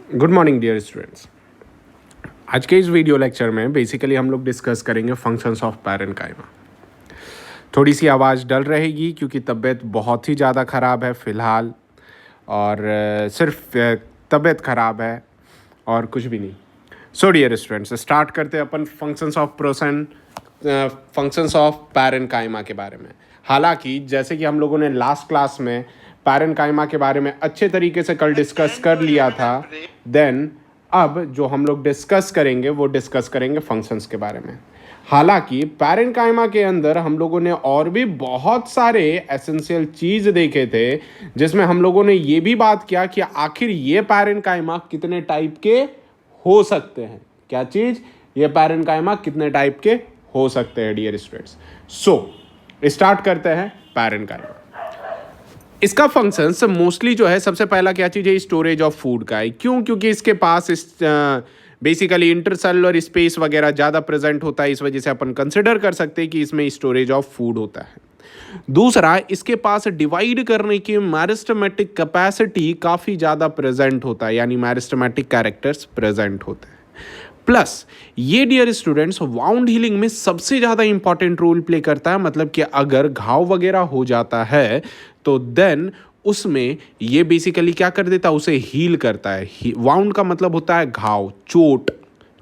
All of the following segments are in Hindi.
Good morning dear students. आज के इस वीडियो लेक्चर में बेसिकली हम लोग डिस्कस करेंगे फंक्शंस ऑफ पैरेन्काइमा। थोड़ी सी आवाज़ डल रहेगी क्योंकि तबीयत बहुत ही ज़्यादा ख़राब है फ़िलहाल, और सिर्फ तबीयत ख़राब है और कुछ भी नहीं। सो डियर स्टूडेंट्स, स्टार्ट करते हैं अपन फंक्शंस ऑफ पैरेन्काइमा के बारे में। हालांकि जैसे कि हम लोगों ने लास्ट क्लास में पैरेन्काइमा के बारे में अच्छे तरीके से कल डिस्कस कर लिया था, देन अब जो हम लोग डिस्कस करेंगे वो डिस्कस करेंगे फंक्शंस के बारे में। हालांकि पैरेन्काइमा के अंदर हम लोगों ने और भी बहुत सारे एसेंशियल चीज़ देखे थे, जिसमें हम लोगों ने ये भी बात किया कि आखिर ये पैरेन्काइमा कितने टाइप के हो सकते हैं। क्या चीज़? ये पैरेन्काइमा कितने टाइप के हो सकते हैं डियर स्टूडेंट्स। सो स्टार्ट करते हैं पैरेन्काइमा। इसका फंक्शंस मोस्टली जो है, सबसे पहला क्या चीज़ है, स्टोरेज ऑफ फूड का है। क्यों? क्योंकि इसके पास बेसिकली इंटरसेलुलर स्पेस वगैरह ज़्यादा प्रेजेंट होता है, इस वजह से अपन कंसिडर कर सकते हैं कि इसमें स्टोरेज ऑफ फूड होता है। दूसरा, इसके पास डिवाइड करने की मैरिस्टमेटिक कैपेसिटी काफ़ी ज़्यादा प्रेजेंट होता है, यानी मैरिस्टमेटिक कैरेक्टर्स प्रेजेंट होते हैं। प्लस ये डियर स्टूडेंट्स वाउंड हीलिंग में सबसे ज़्यादा इंपॉर्टेंट रोल प्ले करता है। मतलब कि अगर घाव वगैरह हो जाता है तो देन उसमें ये बेसिकली क्या कर देता है, उसे हील करता है। वाउंड का मतलब होता है घाव, चोट,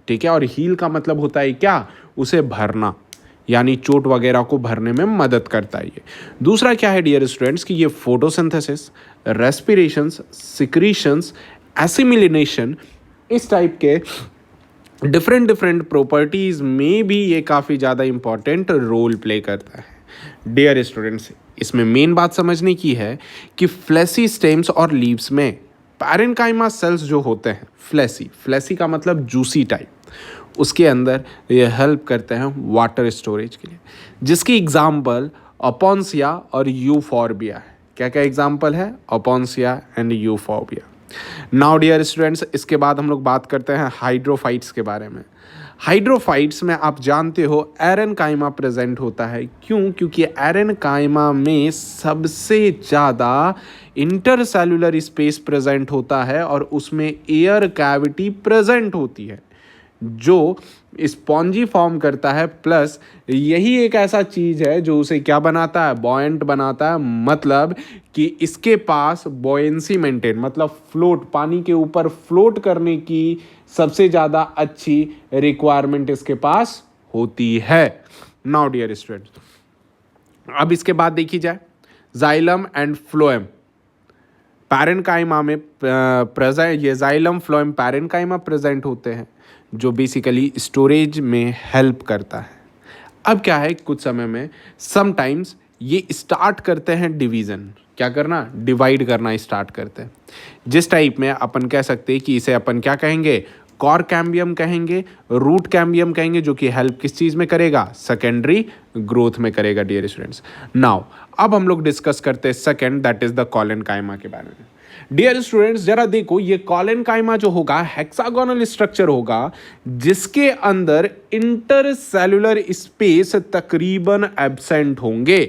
ठीक है, और हील का मतलब होता है क्या, उसे भरना, यानी चोट वगैरह को भरने में मदद करता है ये। दूसरा क्या है डियर स्टूडेंट्स कि ये फोटोसिंथेसिस, रेस्पिरेशंस, सिक्रीशंस, एसिमिलेशन, इस टाइप के डिफरेंट प्रॉपर्टीज़ में भी ये काफ़ी ज़्यादा इंपॉर्टेंट रोल प्ले करता है डियर स्टूडेंट्स। इसमें मेन बात समझने की है कि फ्लैसी स्टेम्स और लीव्स में पैरेन्काइमा सेल्स जो होते हैं, फ्लैसी का मतलब जूसी टाइप, उसके अंदर ये हेल्प करते हैं वाटर स्टोरेज के लिए, जिसकी एग्जाम्पल ओपोन्सिया और यूफॉर्बिया है। क्या क्या एग्जाम्पल है? ओपोन्सिया एंड यूफॉर्बिया। नाउ डियर स्टूडेंट्स, इसके बाद हम लोग बात करते हैं हाइड्रोफाइट्स के बारे में। हाइड्रोफाइट्स में आप जानते हो एरेनकाइमा प्रेजेंट होता है। क्यों? क्योंकि एरेनकाइमा में सबसे ज़्यादा इंटरसेलुलर स्पेस प्रेजेंट होता है और उसमें एयर कैविटी प्रेजेंट होती है जो स्पॉन्जी फॉर्म करता है। प्लस यही एक ऐसा चीज़ है जो उसे क्या बनाता है, बॉयंट बनाता है। मतलब कि इसके पास बॉयंसी मेंटेन, मतलब फ्लोट, पानी के ऊपर फ्लोट करने की सबसे ज़्यादा अच्छी रिक्वायरमेंट इसके पास होती है। नाउ डियर स्टूडेंट्स, अब इसके बाद देखी जाए जाइलम एंड फ्लोएम पैरेन्काइमा में प्रेजेंट, ये जाइलम फ्लोएम पैरेन्काइमा प्रेजेंट होते हैं जो बेसिकली स्टोरेज में हेल्प करता है। अब क्या है, कुछ समय में समटाइम्स ये स्टार्ट करते हैं डिवीज़न, क्या करना, डिवाइड करना स्टार्ट करते हैं। जिस टाइप में अपन कह सकते हैं कि इसे अपन क्या कहेंगे, कॉर कैम्बियम कहेंगे, रूट कैम्बियम कहेंगे, जो कि हेल्प किस चीज़ में करेगा, सेकेंडरी ग्रोथ में करेगा डियर स्टूडेंट्स। नाउ अब हम लोग डिस्कस करते हैं second, that is the collenchyma के बारे में। डियर स्टूडेंट्स जरा देखो, ये कॉलेनकाइमा जो होगा हेक्सागोनल स्ट्रक्चर होगा, जिसके अंदर इंटरसेलुलर स्पेस तकरीबन एब्सेंट होंगे।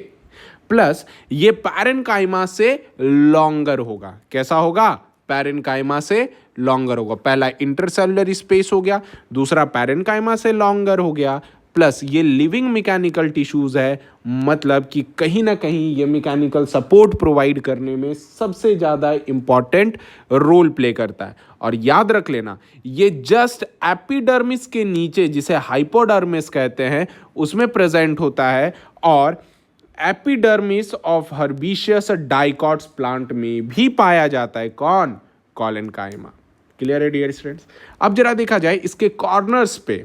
प्लस ये पैरेन्काइमा से लॉन्गर होगा। कैसा होगा? पैरेन्काइमा से लॉन्गर होगा। पहला इंटरसेलुलर स्पेस हो गया, दूसरा पैरेन्काइमा से लॉन्गर हो गया। प्लस ये लिविंग मैकेनिकल टिश्यूज है, मतलब कि कहीं ना कहीं ये मैकेनिकल सपोर्ट प्रोवाइड करने में सबसे ज़्यादा इंपॉर्टेंट रोल प्ले करता है। और याद रख लेना, ये जस्ट एपिडर्मिस के नीचे, जिसे हाइपोडर्मिस कहते हैं, उसमें प्रेजेंट होता है। और एपिडर्मिस ऑफ हर्बिशियस डाइकॉट्स प्लांट में भी पाया जाता है। कौन? कॉलेनकाइमा। क्लियर है डियर स्टूडेंट्स? अब जरा देखा जाए, इसके कॉर्नर्स पे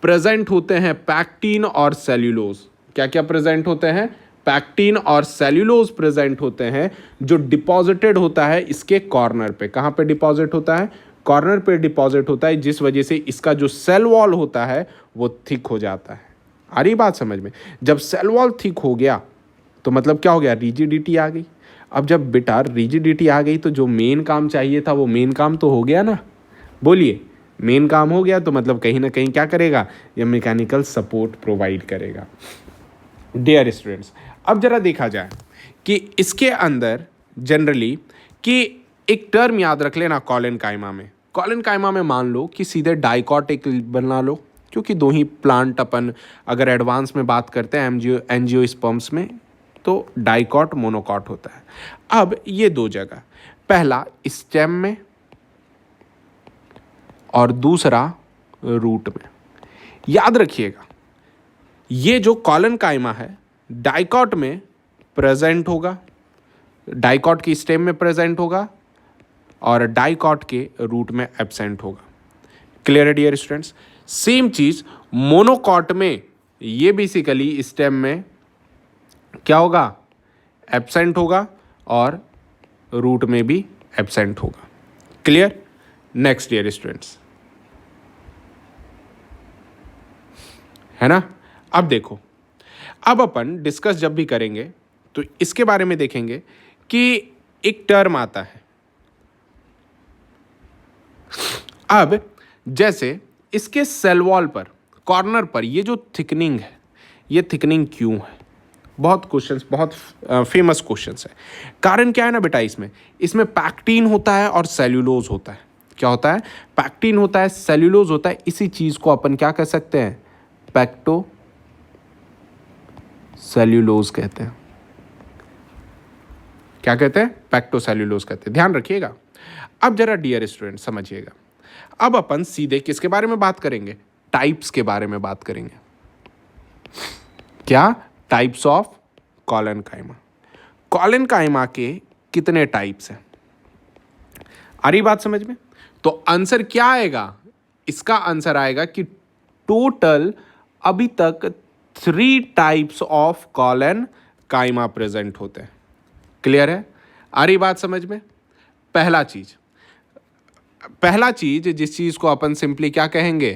प्रेजेंट होते हैं पैक्टीन और सेल्यूलोज। क्या क्या प्रेजेंट होते हैं? पैक्टीन और सेल्यूलोज प्रेजेंट होते हैं, जो डिपॉजिटेड होता है इसके कॉर्नर पे। कहाँ पे डिपॉजिट होता है? कॉर्नर पे डिपॉजिट होता है, जिस वजह से इसका जो सेल वॉल होता है वो थिक हो जाता है। आ रही बात समझ में? जब सेल वॉल थिक हो गया तो मतलब क्या हो गया, रिजिडिटी आ गई। अब जब बेटा रिजिडिटी आ गई तो जो मेन काम चाहिए था वो मेन काम तो हो गया ना। बोलिए, मेन काम हो गया तो मतलब कहीं ना कहीं क्या करेगा, ये मैकेनिकल सपोर्ट प्रोवाइड करेगा डियर स्टूडेंट्स। अब जरा देखा जाए कि इसके अंदर जनरली कि एक टर्म याद रख लेना कॉलेनकाइमा में, कॉलन काइमा में मान लो कि सीधे डाइकॉट एक बना लो, क्योंकि दो ही प्लांट अपन अगर एडवांस में बात करते हैं एंजियोस्पर्म्स में तो डाइकॉट मोनोकॉट होता है। अब ये दो जगह, पहला स्टेम में और दूसरा रूट में। याद रखिएगा ये जो कॉलन काइमा है डाइकॉट में प्रेजेंट होगा, डाइकॉट की स्टेम में प्रेजेंट होगा और डाइकॉट के रूट में एब्सेंट होगा। क्लियर है डियर स्टूडेंट्स? सेम चीज मोनोकॉट में ये बेसिकली स्टेम में क्या होगा, एब्सेंट होगा और रूट में भी एब्सेंट होगा। क्लियर? नेक्स्ट डियर स्टूडेंट्स, है ना? अब देखो, अब अपन डिस्कस जब भी करेंगे तो इसके बारे में देखेंगे कि एक टर्म आता है। अब जैसे इसके सेल वॉल पर कॉर्नर पर ये जो थिकनिंग है, ये थिकनिंग क्यों है? बहुत क्वेश्चंस, बहुत फेमस क्वेश्चंस है। कारण क्या है ना बेटा, इसमें पैक्टीन होता है और सेल्यूलोज होता है। क्या होता है? पैक्टीन होता है, सेल्यूलोज होता है। इसी चीज को अपन क्या कह सकते हैं? पैक्टो सेल्यूलोज कहते हैं। क्या कहते हैं? पैक्टो सेल्यूलोज कहते हैं। ध्यान रखिएगा। अब जरा डियर स्टूडेंट समझिएगा, अब अपन सीधे किसके बारे में बात करेंगे? टाइप्स के बारे में बात करेंगे। क्या? Types of collenchyma. Collenchyma के कितने टाइप्स हैं? आ रही बात समझ में? तो आंसर क्या आएगा? इसका आंसर आएगा कि टोटल अभी तक 3 टाइप्स ऑफ कॉलन काइमा प्रेजेंट होते हैं। क्लियर है? आ रही बात समझ में? पहला चीज जिस चीज को अपन सिंपली क्या कहेंगे?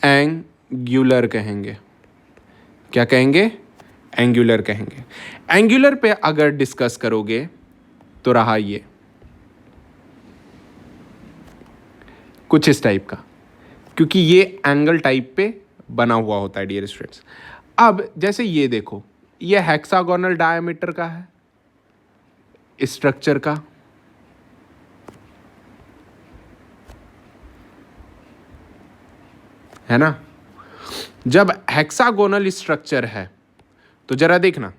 एंगुलर कहेंगे। क्या कहेंगे? एंगुलर कहेंगे। एंगुलर पे अगर डिस्कस करोगे तो रहा ये कुछ इस टाइप का, क्योंकि ये एंगल टाइप पे बना हुआ होता है डियर स्टूडेंट्स। अब जैसे ये देखो, ये हेक्सागोनल डायमीटर का है स्ट्रक्चर का, है ना? जब हेक्सागोनल स्ट्रक्चर है तो जरा देखना,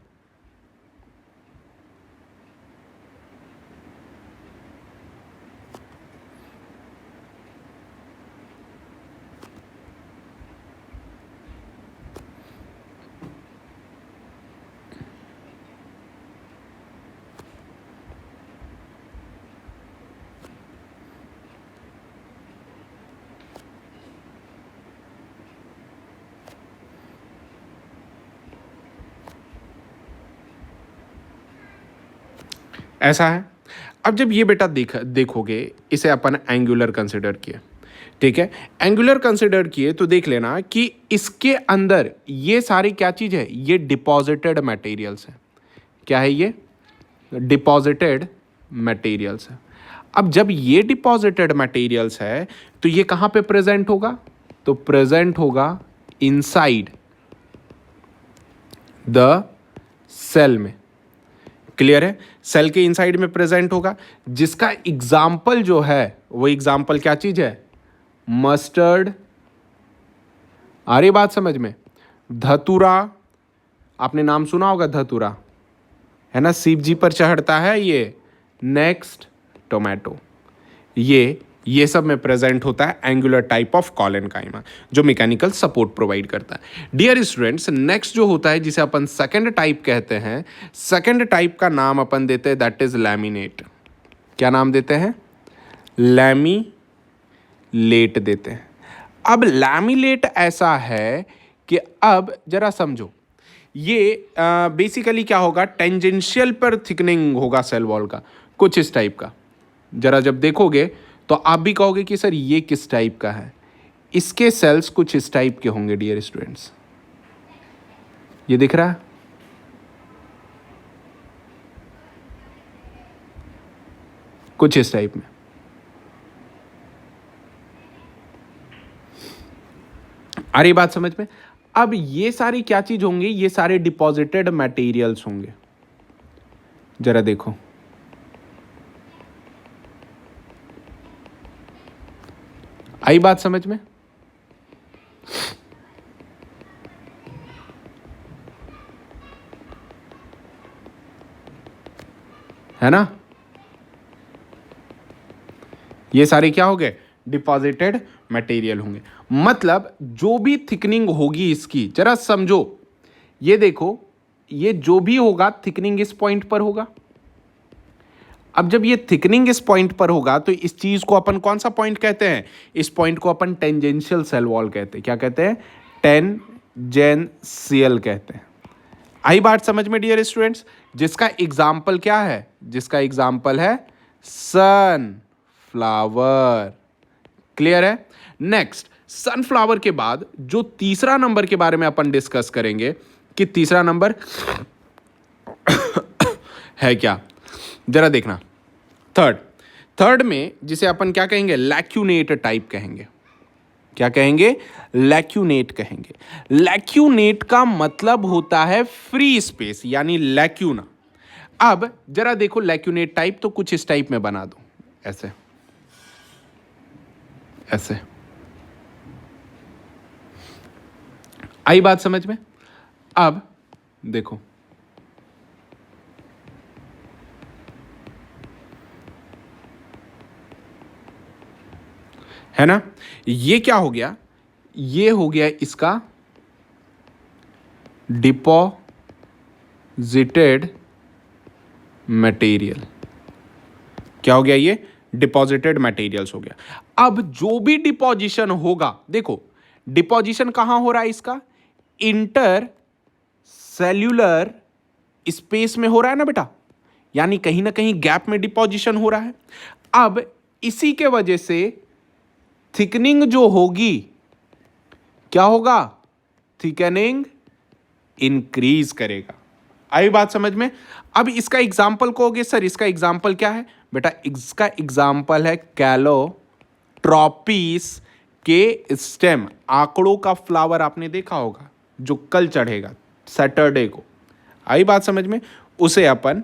ऐसा है। अब जब ये बेटा देखोगे, इसे अपन एंगुलर कंसिडर किए, ठीक है? एंगुलर कंसिडर किए तो देख लेना कि इसके अंदर ये सारी क्या चीज है? ये डिपॉजिटेड मटेरियल्स है। क्या है ये? डिपॉजिटेड मटेरियल्स है। अब जब ये डिपॉजिटेड मटेरियल्स है तो ये कहां पे प्रेजेंट होगा? तो प्रेजेंट होगा इनसाइड द सेल में। क्लियर है? सेल के इनसाइड में प्रेजेंट होगा, जिसका एग्जाम्पल जो है वो एग्जाम्पल क्या चीज है? मस्टर्ड। आ रही बात समझ में? धतूरा, आपने नाम सुना होगा धतूरा, है ना? शिव जी पर चढ़ता है ये। Next tomato. ये सब में प्रेजेंट होता है एंगुलर टाइप ऑफ कॉलन काइमा, जो मैकेनिकल सपोर्ट प्रोवाइड करता है। डियर स्टूडेंट्स, नेक्स्ट जो होता है जिसे अपन सेकंड टाइप कहते हैं, सेकंड टाइप का नाम अपन देते हैं दैट इज लैमिनेट। क्या नाम देते हैं? लैमिलेट देते हैं। अब लैमिलेट ऐसा है कि अब जरा समझो, ये बेसिकली क्या होगा? टेंजेंशियल पर थिकनिंग होगा सेल वॉल का, कुछ इस टाइप का। जरा जब देखोगे तो आप भी कहोगे कि सर ये किस टाइप का है? इसके सेल्स कुछ इस टाइप के होंगे डियर स्टूडेंट्स। ये दिख रहा है? कुछ इस टाइप में। आ रही बात समझ में? अब ये सारी क्या चीज होंगे? ये सारे डिपॉजिटेड मटेरियल्स होंगे। जरा देखो, आई बात समझ में? है ना? ये सारे क्या हो गए? डिपॉजिटेड मटेरियल होंगे। मतलब जो भी थिकनिंग होगी इसकी, जरा समझो, ये देखो, ये जो भी होगा थिकनिंग इस पॉइंट पर होगा। अब जब ये थिकनिंग इस पॉइंट पर होगा तो इस चीज को अपन कौन सा पॉइंट कहते हैं? इस पॉइंट को अपन टेंजेंशियल सेल वॉल कहते हैं। क्या कहते हैं? टेंजेंशियल कहते हैं। आई बात समझ में डियर स्टूडेंट्स? जिसका एग्जाम्पल क्या है? जिसका एग्जाम्पल है सनफ्लावर। क्लियर है? नेक्स्ट, सनफ्लावर के बाद जो तीसरा नंबर के बारे में अपन डिस्कस करेंगे कि तीसरा नंबर है क्या, जरा देखना। थर्ड में जिसे अपन क्या कहेंगे? लैक्यूनेट टाइप कहेंगे। क्या कहेंगे? लैक्यूनेट कहेंगे। लैक्यूनेट का मतलब होता है फ्री स्पेस, यानी लैक्यूना। अब जरा देखो लैक्यूनेट टाइप तो कुछ इस टाइप में बना दो, ऐसे ऐसे। आई बात समझ में? अब देखो, है ना? ये क्या हो गया? ये हो गया इसका डिपॉजिटेड मटेरियल। क्या हो गया? ये डिपॉजिटेड मटेरियल्स हो गया। अब जो भी डिपॉजिशन होगा, देखो डिपॉजिशन कहां हो रहा है इसका? इंटर सेल्यूलर स्पेस में हो रहा है ना बेटा, यानी कहीं ना कहीं गैप में डिपॉजिशन हो रहा है। अब इसी के वजह से थिकनिंग जो होगी, क्या होगा? थिकनिंग इंक्रीज करेगा। आई बात समझ में? अब इसका एग्जाम्पल कहोगे सर इसका एग्जाम्पल क्या है? बेटा इसका एग्जाम्पल है कैलोट्रोपिस के स्टेम। आंकड़ों का फ्लावर आपने देखा होगा जो कल चढ़ेगा सैटरडे को। आई बात समझ में? उसे अपन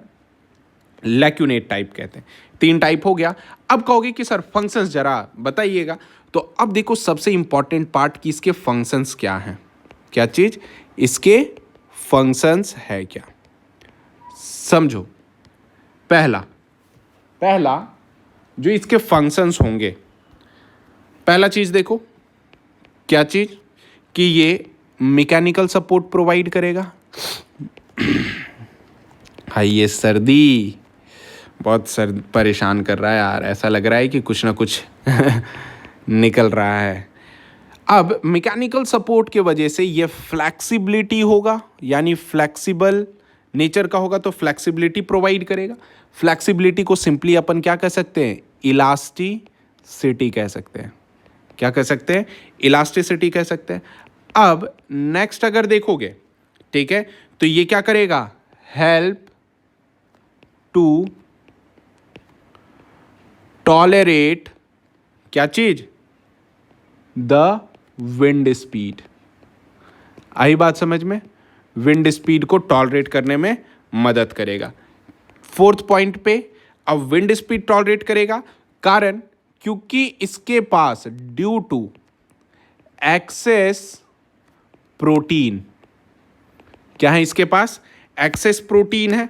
लैक्यूनेट टाइप कहते हैं। 3 टाइप हो गया। अब कहोगे कि सर फंक्शंस जरा बताइएगा। तो अब देखो सबसे इंपॉर्टेंट पार्ट कि इसके फंक्शंस क्या हैं। क्या चीज? इसके फंक्शंस है क्या, समझो। पहला जो इसके फंक्शंस होंगे, पहला चीज देखो, क्या चीज? कि ये मैकेनिकल सपोर्ट प्रोवाइड करेगा। हाय, ये सर्दी बहुत परेशान कर रहा है यार, ऐसा लग रहा है कि कुछ ना कुछ निकल रहा है। अब मैकेनिकल सपोर्ट के वजह से ये फ्लेक्सिबिलिटी होगा, यानी फ्लेक्सिबल नेचर का होगा, तो फ्लेक्सिबिलिटी प्रोवाइड करेगा। फ्लेक्सिबिलिटी को सिंपली अपन क्या कह सकते हैं? इलास्टिसिटी कह सकते हैं। क्या कह सकते हैं? इलास्टिसिटी कह सकते हैं। अब नेक्स्ट अगर देखोगे, ठीक है, तो ये क्या करेगा? हेल्प टू टॉलरेट, क्या चीज? The wind speed. आई बात समझ में? विंड स्पीड को टॉलरेट करने में मदद करेगा। 4th पॉइंट पे, अब विंड स्पीड टॉलरेट करेगा, कारण क्योंकि इसके पास ड्यू टू एक्सेस प्रोटीन, क्या है इसके पास? एक्सेस प्रोटीन है,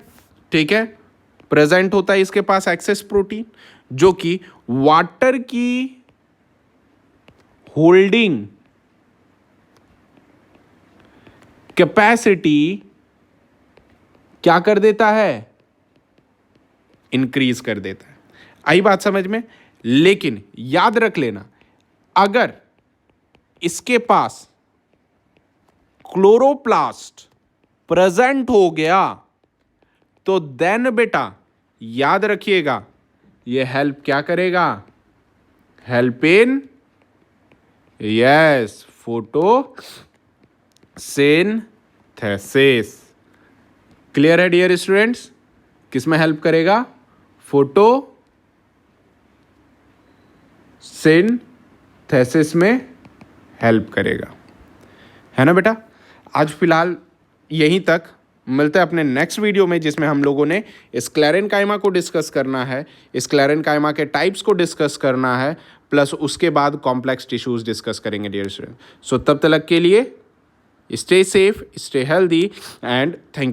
ठीक है, प्रेजेंट होता है इसके पास एक्सेस प्रोटीन, जो कि वाटर की होल्डिंग कैपेसिटी क्या कर देता है? इंक्रीज कर देता है। आई बात समझ में? लेकिन याद रख लेना, अगर इसके पास क्लोरोप्लास्ट प्रेजेंट हो गया तो देन बेटा याद रखिएगा, यह हेल्प क्या करेगा? Help in, yes, photosynthesis. Clear है डियर स्टूडेंट्स? किस में हेल्प करेगा? फोटोसिंथेसिस में हेल्प करेगा, है ना बेटा? आज फिलहाल यहीं तक, मिलते हैं अपने नेक्स्ट वीडियो में, जिसमें हम लोगों ने स्क्लेरेनकाइमा को डिस्कस करना है, स्क्लेरेनकाइमा के टाइप्स को डिस्कस करना है, प्लस उसके बाद कॉम्प्लेक्स टिश्यूज़ डिस्कस करेंगे डियर स्टूडेंट। सो तब तक के लिए stay safe, stay healthy and thank